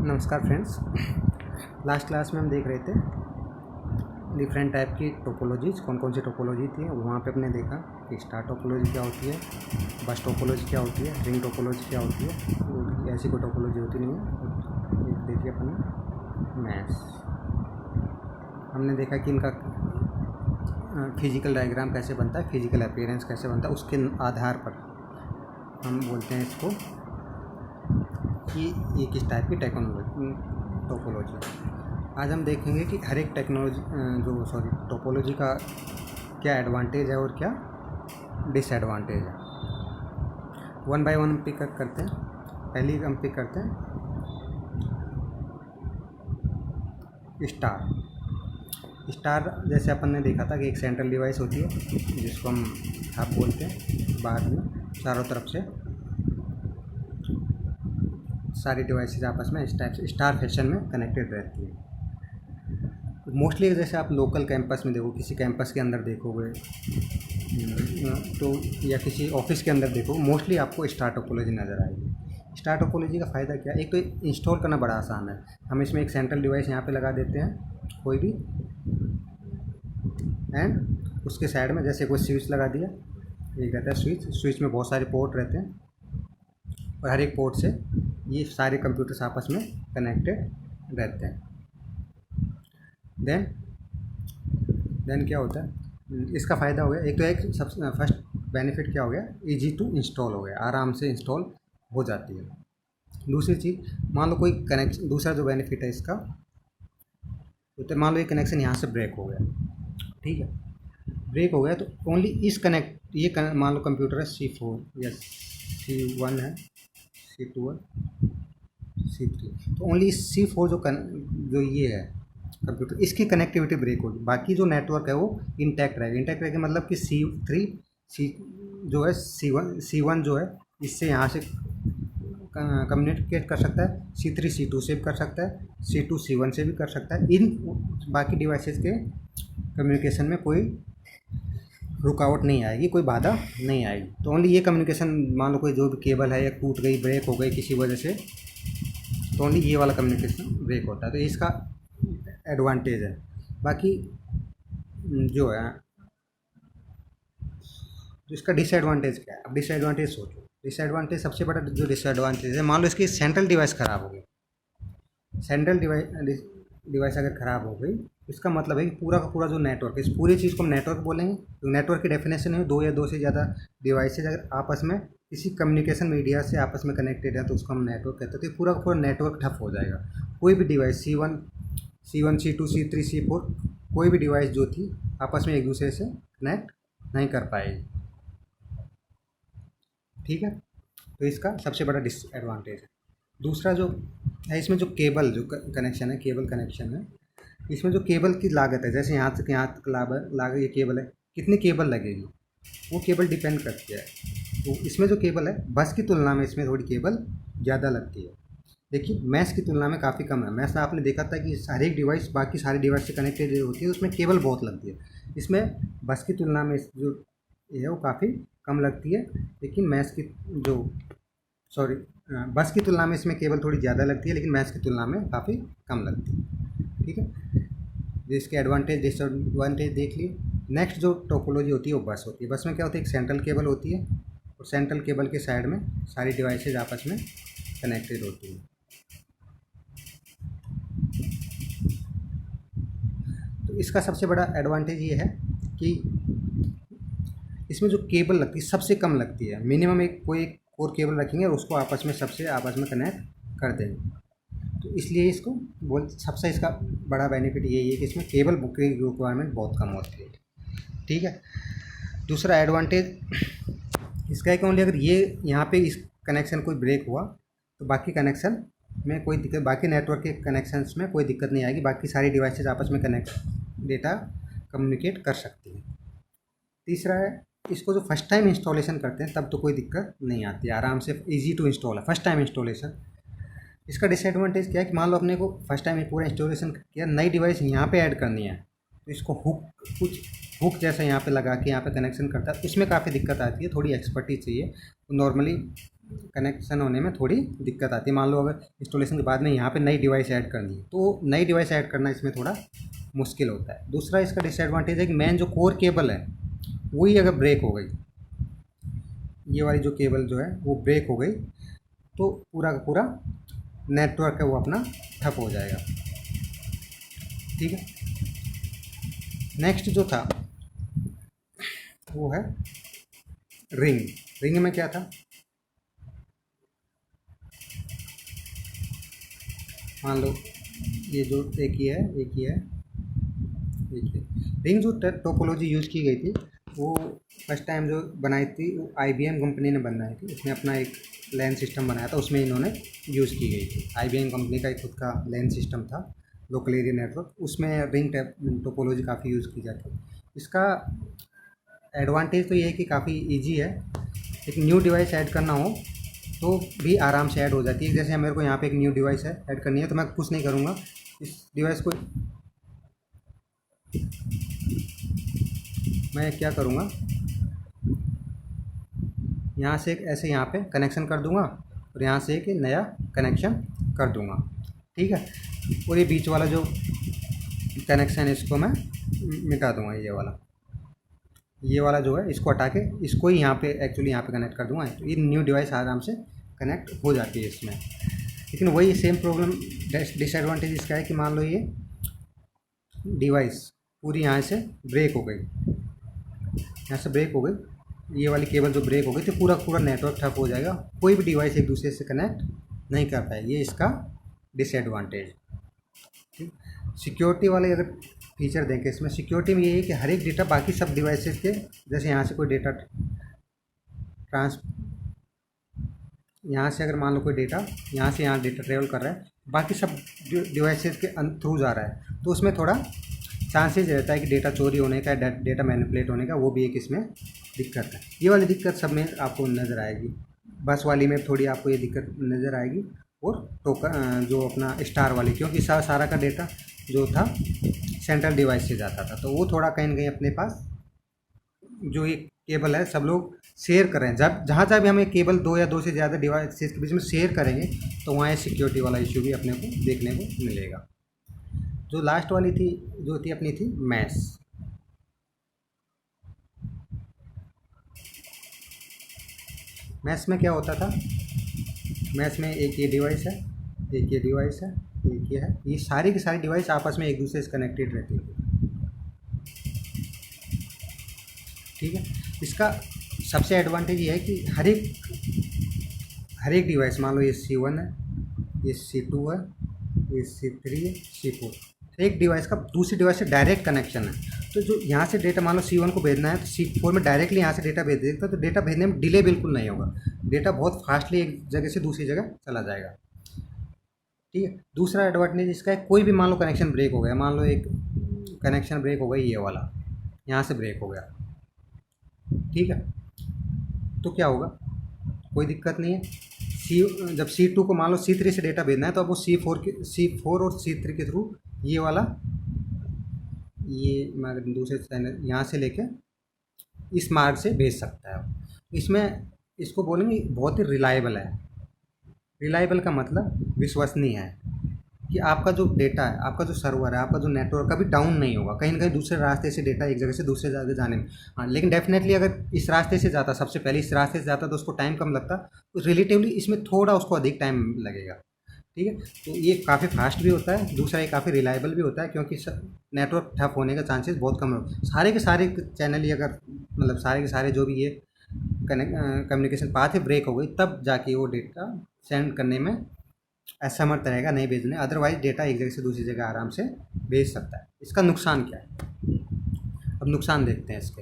नमस्कार friends. Last class में हम देख रहे थे डिफरेंट टाइप की टोपोलॉजीज, कौन कौन सी टोपोलॉजी थी। वहाँ पे अपने देखा कि स्टार टोपोलॉजी क्या होती है, बस टोपोलॉजी क्या होती है, रिंग टोपोलॉजी क्या होती है। तो ऐसी कोई टोपोलॉजी होती नहीं है। एक देखिए अपने मैथ्स, हमने देखा कि इनका फिजिकल डायग्राम कैसे बनता है, फिजिकल अपीयरेंस कैसे बनता है, उसके आधार पर हम बोलते हैं इसको कि ये किस टाइप की टोपोलॉजी। आज हम देखेंगे कि हर एक टोपोलॉजी का क्या एडवांटेज है और क्या डिसएडवांटेज है। वन बाय वन हम पिक करते हैं। पहली हम पिक करते हैं स्टार। जैसे अपन ने देखा था कि एक सेंट्रल डिवाइस होती है जिसको हम हब बोलते हैं। बाद में चारों तरफ से सारी डिवाइसेस आपस में इस टाइप से स्टार फैशन में कनेक्टेड रहती है। मोस्टली जैसे आप लोकल कैंपस में देखो, किसी कैंपस के अंदर देखोगे तो या किसी ऑफिस के अंदर देखो, मोस्टली आपको स्टार टोपोलॉजी नज़र आएगी। स्टार टोपोलॉजी का फ़ायदा क्या है? एक तो इंस्टॉल करना बड़ा आसान है। हम इसमें एक सेंट्रल डिवाइस यहाँ पे लगा देते हैं कोई भी, एंड उसके साइड में जैसे कोई स्विच लगा दिया, ये कहता है स्विच में बहुत सारे पोर्ट रहते हैं और हर एक पोर्ट से ये सारे कंप्यूटर्स आपस में कनेक्टेड रहते हैं। देन क्या होता है, इसका फ़ायदा हो गया। एक तो एक सबसे फर्स्ट बेनिफिट क्या हो गया, इजी टू इंस्टॉल हो गया, आराम से इंस्टॉल हो जाती है। दूसरी चीज़, मान लो कोई कनेक्शन, दूसरा जो बेनिफिट है इसका, तो मान लो ये कनेक्शन यहाँ से ब्रेक हो गया, ठीक है, ब्रेक हो गया तो ओनली इस मान लो कंप्यूटर है C4 या C1 है, C2 है, C3, तो ओनली C4 जो ये है कंप्यूटर, इसकी कनेक्टिविटी ब्रेक होगी। बाकी जो नेटवर्क है वो इंटैक्ट रहेगा। इंटैक्ट रहेगा मतलब कि C1 जो है इससे यहाँ से कम्युनिकेट कर सकता है, C3 C2 से भी कर सकता है, C2 C1 से भी कर सकता है। इन बाकी डिवाइसेस के कम्युनिकेशन में कोई रुकावट नहीं आएगी, कोई बाधा नहीं आएगी। तो ओनली ये कम्युनिकेशन, मान लो कोई जो भी केबल है या टूट गई, ब्रेक हो गई किसी वजह से, तो ओनली ये वाला कम्युनिकेशन ब्रेक होता है। तो इसका एडवांटेज है। बाकी जो है इसका डिसएडवांटेज क्या है? अब डिसएडवांटेज सोचो। डिसएडवांटेज, सबसे बड़ा जो डिसएडवांटेज है, मान लो इसकी सेंट्रल डिवाइस ख़राब हो गई। सेंट्रल डिवाइस अगर ख़राब हो गई, इसका मतलब है कि पूरा का पूरा जो नेटवर्क है, इस पूरी चीज़ को हम नेटवर्क बोलेंगे। तो नेटवर्क की डेफिनेशन है दो या दो से ज़्यादा डिवाइसेज अगर आपस में किसी कम्युनिकेशन मीडिया से आपस में कनेक्टेड है तो उसको हम नेटवर्क कहते हैं। तो पूरा का पूरा नेटवर्क ठप हो जाएगा। कोई भी device C1 C2 C3 C4 कोई भी डिवाइस जो थी आपस में एक दूसरे से कनेक्ट नहीं कर पाएगी, ठीक है। तो इसका सबसे बड़ा डिसएडवांटेज है। दूसरा जो है, इसमें जो केबल जो कनेक्शन है, केबल कनेक्शन है, इसमें जो केबल की लागत है, जैसे यहाँ से यहाँ तक लागत, ये केबल है, कितनी केबल लगेगी वो केबल डिपेंड करती है। तो इसमें जो केबल है, बस की तुलना में इसमें थोड़ी केबल ज़्यादा लगती है। देखिए मैश की तुलना में काफ़ी कम है। मैश में आपने देखा था कि हर एक डिवाइस बाकी सारे डिवाइस से कनेक्टेड होती है, उसमें केबल बहुत लगती है। इसमें बस की तुलना में जो ये है वो काफ़ी कम लगती है, लेकिन बस की तुलना में इसमें केबल थोड़ी ज़्यादा लगती है, लेकिन मैश की तुलना में काफ़ी कम लगती है, ठीक है। जिसके एडवांटेज डिसएडवांटेज देख लिए। नेक्स्ट जो टोपोलॉजी होती है वो बस होती है। बस में क्या होता है, एक सेंट्रल केबल होती है और सेंट्रल केबल के साइड में सारी डिवाइसेज आपस में कनेक्टेड होती है। तो इसका सबसे बड़ा एडवांटेज ये है कि इसमें जो केबल लगती है सबसे कम लगती है। मिनिमम कोई कोर केबल रखेंगे और उसको आपस में कनेक्ट कर देंगे। तो इसलिए सबसे इसका बड़ा बेनिफिट यही है कि इसमें केबल बुकिंग की रिक्वायरमेंट बहुत कम होती है, ठीक है। दूसरा एडवांटेज इसका है कि ओनली अगर ये यहाँ पे इस कनेक्शन कोई ब्रेक हुआ तो बाकी कनेक्शन में कोई दिक्कत, बाकी नेटवर्क के कनेक्शंस में कोई दिक्कत नहीं आएगी। बाकी सारी डिवाइसेज आपस में डेटा कम्युनिकेट कर सकती है। तीसरा है, इसको जो फर्स्ट टाइम इंस्टॉलेशन करते हैं तब तो कोई दिक्कत नहीं आती है, आराम से इजी टू इंस्टॉल है फर्स्ट टाइम इंस्टॉलेशन। इसका डिसएडवांटेज क्या है कि मान लो अपने को फर्स्ट टाइम पूरा इंस्टॉलेशन किया, नई डिवाइस यहाँ पे ऐड करनी है, तो इसको हुक जैसा यहाँ पे लगा के यहाँ पे कनेक्शन करता है, इसमें काफ़ी दिक्कत आती है, थोड़ी एक्सपर्टीज चाहिए। तो नॉर्मली कनेक्शन होने में थोड़ी दिक्कत आती है। मान लो अगर इंस्टॉलेशन के बाद में यहाँ पे नई डिवाइस ऐड करनी है तो नई डिवाइस ऐड करना इसमें थोड़ा मुश्किल होता है। दूसरा इसका डिसएडवांटेज है कि मेन जो कोर केबल है वही अगर ब्रेक हो गई, ये वाली जो केबल जो है वो ब्रेक हो गई, तो पूरा का पूरा नेटवर्क है वो अपना ठप हो जाएगा। ठीक है, नेक्स्ट जो था वो है रिंग। रिंग में क्या था, मान लो ये जो एक ही है, एक ही है, एक ही। रिंग जो टोपोलॉजी यूज़ की गई थी वो फर्स्ट टाइम जो बनाई थी वो IBM कंपनी ने बनाई थी। उसने अपना एक लैन सिस्टम बनाया था, उसमें इन्होंने यूज़ की गई थी। IBM कंपनी का एक खुद का लैन सिस्टम था, लोकल एरिया नेटवर्क, उसमें रिंग टोपोलॉजी काफ़ी यूज़ की जाती है। इसका एडवांटेज तो ये है कि काफ़ी ईजी है, एक न्यू डिवाइस ऐड करना हो तो भी आराम से ऐड हो जाती है। जैसे मेरे को यहाँ पे एक न्यू डिवाइस है ऐड करनी है तो मैं कुछ नहीं करूँगा, इस डिवाइस को मैं क्या करूँगा, यहाँ से एक ऐसे यहाँ पे कनेक्शन कर दूँगा और यहाँ से एक नया कनेक्शन कर दूँगा। ठीक है, और ये बीच वाला जो कनेक्शन है इसको मैं मिटा दूँगा, ये वाला जो है इसको हटा के इसको ही यहाँ पे एक्चुअली यहाँ पे कनेक्ट कर दूँगा, तो ये न्यू डिवाइस आराम से कनेक्ट हो जाती है इसमें। लेकिन वही सेम प्रॉब्लम डिसएडवांटेज इसका है कि मान लो ये डिवाइस पूरी यहाँ से ब्रेक हो गई, यहाँ से ब्रेक हो गई, ये वाली केबल जो ब्रेक हो गई तो पूरा पूरा नेटवर्क ठप हो जाएगा, कोई भी डिवाइस एक दूसरे से कनेक्ट नहीं कर पाएगी। ये इसका डिसएडवांटेज। ठीक, सिक्योरिटी वाले अगर फीचर देखें इसमें, सिक्योरिटी में ये है कि हर एक डेटा बाकी सब डिवाइसेस के, जैसे यहाँ से कोई डेटा यहाँ से अगर मान लो कोई डेटा यहाँ से यहाँ डेटा ट्रेवल कर रहा है, बाकी सब डिवाइसेस के थ्रू जा रहा है, तो उसमें थोड़ा चांसेस रहता है कि डेटा चोरी होने का, डेटा मैनिपुलेट होने का, वो भी एक इसमें दिक्कत है। ये वाली दिक्कत सब में आपको नज़र आएगी, बस वाली में थोड़ी आपको ये दिक्कत नज़र आएगी, और टोकन जो अपना स्टार वाली, क्योंकि सारा का डेटा जो था सेंट्रल डिवाइस से जाता था, तो वो थोड़ा कहीं ना कहीं अपने पास जो ये केबल है सब लोग शेयर कर रहे हैं। जब जहाँ भी हमें केबल दो या दो से ज़्यादा डिवाइसेस के बीच में शेयर करेंगे तो वहाँ सिक्योरिटी वाला इशू भी अपने को देखने को मिलेगा। जो लास्ट वाली थी जो थी अपनी थी मैश। मैश में क्या होता था, मैश में एक ये डिवाइस है, एक ये डिवाइस है, एक ये है, ये सारी की सारी डिवाइस आपस में एक दूसरे से कनेक्टेड रहती है। ठीक है, इसका सबसे एडवांटेज ये है कि हर एक डिवाइस, मान लो ये C1 है, ये C2 है, ये C3 है, C4, एक डिवाइस का दूसरी डिवाइस से डायरेक्ट कनेक्शन है। तो जो यहाँ से डेटा मान लो C1 को भेजना है तो C4 में डायरेक्टली यहाँ से डेटा भेज देता है, तो डेटा भेजने में डिले बिल्कुल नहीं होगा, डेटा बहुत फास्टली एक जगह से दूसरी जगह चला जाएगा। ठीक है, दूसरा एडवांटेज इसका है, कोई भी मान लो कनेक्शन ब्रेक हो गया, मान लो एक कनेक्शन ब्रेक हो गई, ये वाला यहाँ से ब्रेक हो गया, ठीक है, तो क्या होगा, कोई दिक्कत नहीं है। जब C2 को मान लो C3 से डेटा भेजना है तो अब वो C4 और C3 के थ्रू ये वाला, ये मैं दूसरे चैनल यहाँ से लेके इस मार्ग से भेज सकता है। इसमें इसको बोलेंगे बहुत ही रिलायबल है। रिलायबल का मतलब विश्वसनीय है कि आपका जो डेटा है, आपका जो सर्वर है, आपका जो नेटवर्क कभी डाउन नहीं होगा कहीं ना कहीं दूसरे रास्ते से डेटा एक जगह से दूसरे जगह जाने में। हाँ, लेकिन डेफिनेटली अगर इस रास्ते से जाता, सबसे पहले इस रास्ते से जाता तो उसको टाइम कम लगता, तो रिलेटिवली इसमें थोड़ा उसको अधिक टाइम लगेगा। ठीक है, तो ये काफ़ी फास्ट भी होता है, दूसरा ये काफ़ी रिलायबल भी होता है, क्योंकि नेटवर्क ठप होने का चांसेस बहुत कम है। सारे के सारे चैनल ही अगर मतलब सारे के सारे जो भी ये कम्युनिकेशन पाथ है ब्रेक हो गई, तब जाके वो डेटा सेंड करने में असमर्थ रहेगा, नहीं भेजने, अदरवाइज डेटा एक जगह से दूसरी जगह आराम से भेज सकता है। इसका नुकसान क्या है, अब नुकसान देखते हैं। इसके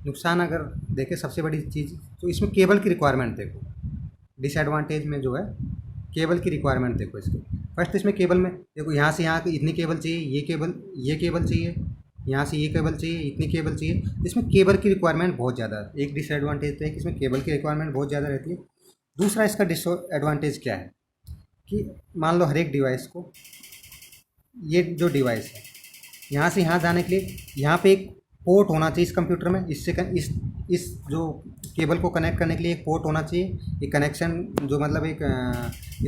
नुकसान अगर देखें, सबसे बड़ी चीज़ तो इसमें केबल की रिक्वायरमेंट देखो, डिसएडवांटेज में जो है केबल की रिक्वायरमेंट देखो। इसके फर्स्ट इसमें केबल में देखो, यहाँ से यहाँ इतनी केबल चाहिए, ये केबल चाहिए, यहाँ से ये केबल चाहिए, इतनी केबल चाहिए, इसमें केबल की रिक्वायरमेंट बहुत ज़्यादा है। एक डिसएडवांटेज है कि इसमें केबल की रिक्वायरमेंट बहुत ज़्यादा रहती है। दूसरा इसका डिसएडवांटेज क्या है कि मान लो हर एक डिवाइस को, ये जो डिवाइस है यहाँ से यहाँ जाने के लिए यहाँ पे एक पोर्ट होना चाहिए इस कंप्यूटर में। इस जो केबल को कनेक्ट करने के लिए एक पोर्ट होना चाहिए, एक कनेक्शन जो मतलब एक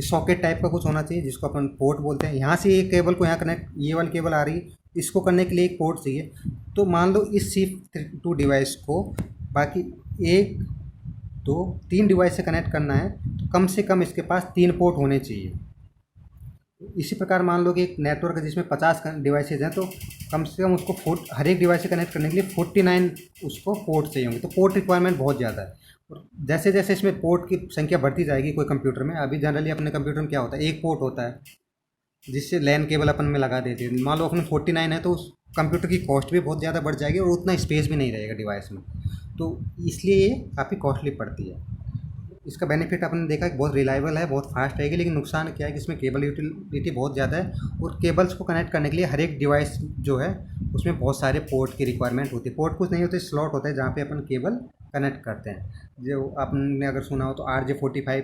सॉकेट टाइप का कुछ होना चाहिए जिसको अपन पोर्ट बोलते हैं। यहाँ से एक केबल को यहाँ कनेक्ट, ये वाली केबल आ रही है, इसको करने के लिए एक पोर्ट चाहिए। तो मान लो इस C2 डिवाइस को बाकी 1 2 3 डिवाइस से कनेक्ट करना है, तो कम से कम इसके पास 3 पोर्ट होने चाहिए। इसी प्रकार मान लो कि एक नेटवर्क है जिसमें 50 डिवाइसेज हैं, तो कम से कम उसको हर एक डिवाइस से कनेक्ट करने के लिए 49 उसको पोर्ट चाहिए होंगे। तो पोर्ट रिक्वायरमेंट बहुत ज़्यादा है। और जैसे जैसे इसमें पोर्ट की संख्या बढ़ती जाएगी कोई कंप्यूटर में, अभी जनरली अपने कंप्यूटर में क्या होता है, एक पोर्ट होता है जिससे लैन केबल अपन में लगा देते हैं। मान लो अपन 49 है तो उस कंप्यूटर की कॉस्ट भी बहुत ज़्यादा बढ़ जाएगी और उतना स्पेस भी नहीं रहेगा डिवाइस में, तो इसलिए ये काफ़ी कॉस्टली पड़ती है। इसका बेनिफिट आपने देखा कि बहुत रिलायबल है, बहुत फास्ट रहेगी, लेकिन नुकसान क्या है कि इसमें केबल यूटिलिटी बहुत ज़्यादा है और केबल्स को कनेक्ट करने के लिए हर एक डिवाइस जो है उसमें बहुत सारे पोर्ट की रिक्वायरमेंट होती है। पोर्ट कुछ नहीं होते, स्लॉट होता है जहाँ पे अपन केबल कनेक्ट करते हैं। जो आपने अगर सुना हो तो RJ45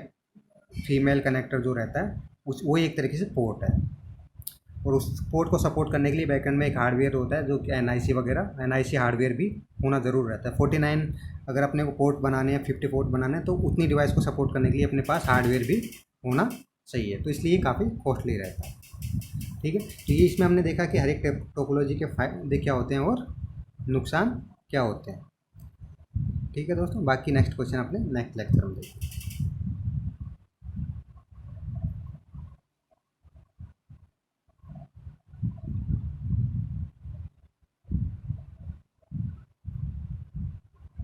फीमेल कनेक्टर जो रहता है उस वो एक तरीके से पोर्ट है। और उस पोर्ट को सपोर्ट करने के लिए बैकएंड में एक हार्डवेयर होता है जो कि NIC वगैरह, NIC हार्डवेयर भी होना ज़रूर रहता है। 49 अगर अपने को पोर्ट बनाने हैं, 50 पोर्ट बनाने हैं, तो उतनी डिवाइस को सपोर्ट करने के लिए अपने पास हार्डवेयर भी होना चाहिए। तो इसलिए काफ़ी कॉस्टली रहता है। ठीक है, तो ये इसमें हमने देखा कि हर एक टोपोलॉजी के फायदे क्या होते हैं और नुकसान क्या होते हैं। ठीक है दोस्तों, बाकी नेक्स्ट क्वेश्चन अपने नेक्स्ट लेक्चर में देखते हैं।